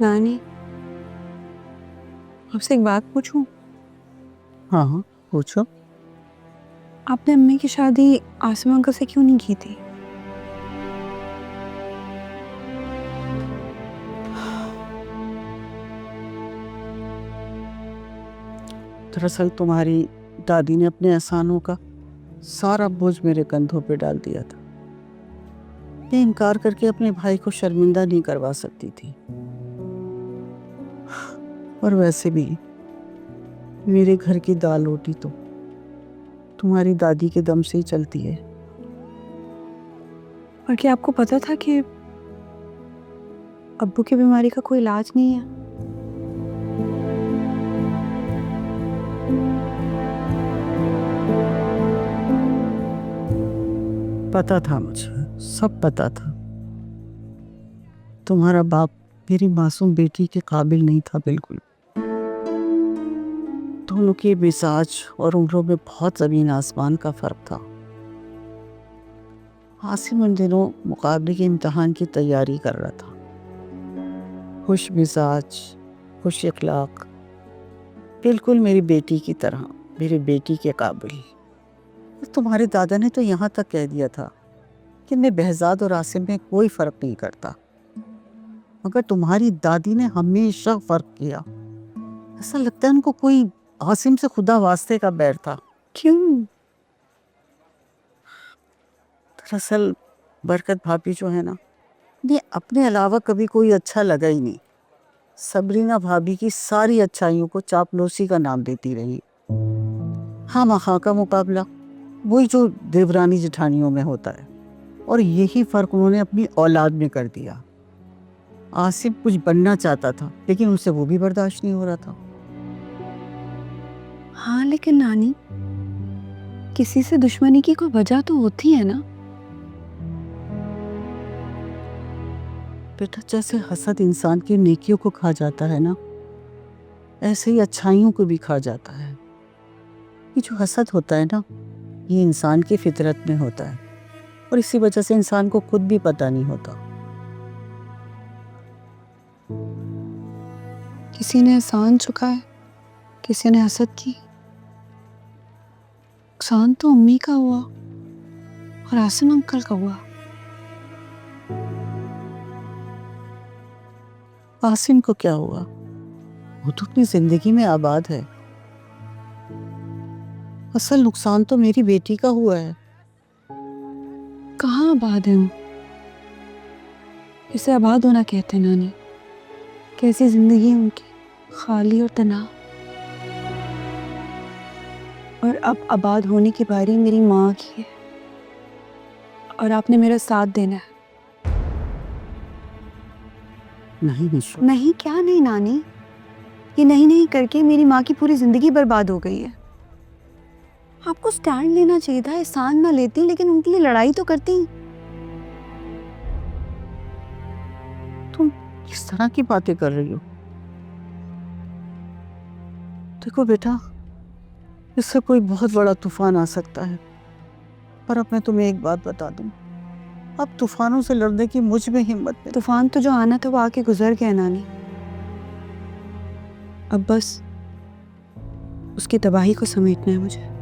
नानी, आपसे एक बात पूछूं? हाँ हाँ पूछो। आपने अम्मी की शादी आसिम अंकल से क्यों नहीं की थी? दरअसल तुम्हारी दादी ने अपने एहसानों का सारा बोझ मेरे कंधों पे डाल दिया था। मैं इनकार करके अपने भाई को शर्मिंदा नहीं करवा सकती थी। और वैसे भी मेरे घर की दाल रोटी तो तुम्हारी दादी के दम से ही चलती है। और क्या आपको पता था कि अब्बू की बीमारी का कोई इलाज नहीं है? पता था मुझे, सब पता था। तुम्हारा बाप मेरी मासूम बेटी के काबिल नहीं था बिल्कुल। दोनों के मिजाज और उम्रों में बहुत जमीन आसमान का फर्क था। आसिम उन दिनों मुकाबले के इम्तिहान की तैयारी कर रहा था। खुश मिजाज, खुश इखलाक, बिल्कुल मेरी बेटी की तरह, मेरी बेटी के काबिल। तुम्हारे दादा ने तो यहाँ तक कह दिया था कि मैं बहजाद और आसिम में कोई फर्क नहीं करता, मगर तुम्हारी दादी ने हमेशा फर्क किया। ऐसा लगता है उनको कोई आसिम से खुदा वास्ते का बैर था। क्यों? दरअसल बरकत भाभी जो है ना, ये अपने अलावा कभी कोई अच्छा लगा ही नहीं। सबरीना भाभी की सारी अच्छाइयों को चापलूसी का नाम देती रही। हाँ मखा का मुकाबला वही जो देवरानी जेठानियों में होता है, और यही फर्क उन्होंने अपनी औलाद में कर दिया। आसिम कुछ बनना चाहता था, लेकिन उनसे वो भी बर्दाश्त नहीं हो रहा था। हाँ, लेकिन नानी, किसी से दुश्मनी की कोई वजह तो होती है ना? बेटा, जैसे हसद इंसान की नेकियों को खा जाता है ना, ऐसे ही अच्छाइयों को भी खा जाता है। ये जो हसद होता है ना, ये इंसान की फितरत में होता है, और इसी वजह से इंसान को खुद भी पता नहीं होता। किसी ने एहसान चुकाया, किसी ने हसद की। नुकसान तो अम्मी का हुआ और आसिम अंकल का हुआ। आसिम को क्या हुआ? वो तो अपनी जिंदगी में आबाद है। असल नुकसान तो मेरी बेटी का हुआ है। कहाँ आबाद है वो? इसे आबाद होना कहते हैं नानी। कैसी जिंदगी है उनकी, खाली और तनाव। और अब आबाद होने की बारी मेरी माँ की है, और आपने मेरा साथ देना है। नहीं निशु, नहीं क्या नहीं नानी, ये नहीं नहीं करके मेरी माँ की पूरी जिंदगी बर्बाद हो गई है। आपको स्टैंड लेना चाहिए था, एहसान ना लेती लेकिन उनके लिए लड़ाई तो करती। तुम किस तरह की बातें कर रही हो? देखो बेटा, इससे कोई बहुत बड़ा तूफान आ सकता है, पर अब मैं तुम्हें एक बात बता दूं, अब तूफानों से लड़ने की मुझ में हिम्मत नहीं। तूफान तो जो आना था वो आके गुजर गया नानी। अब बस उसकी तबाही को समेटना है मुझे।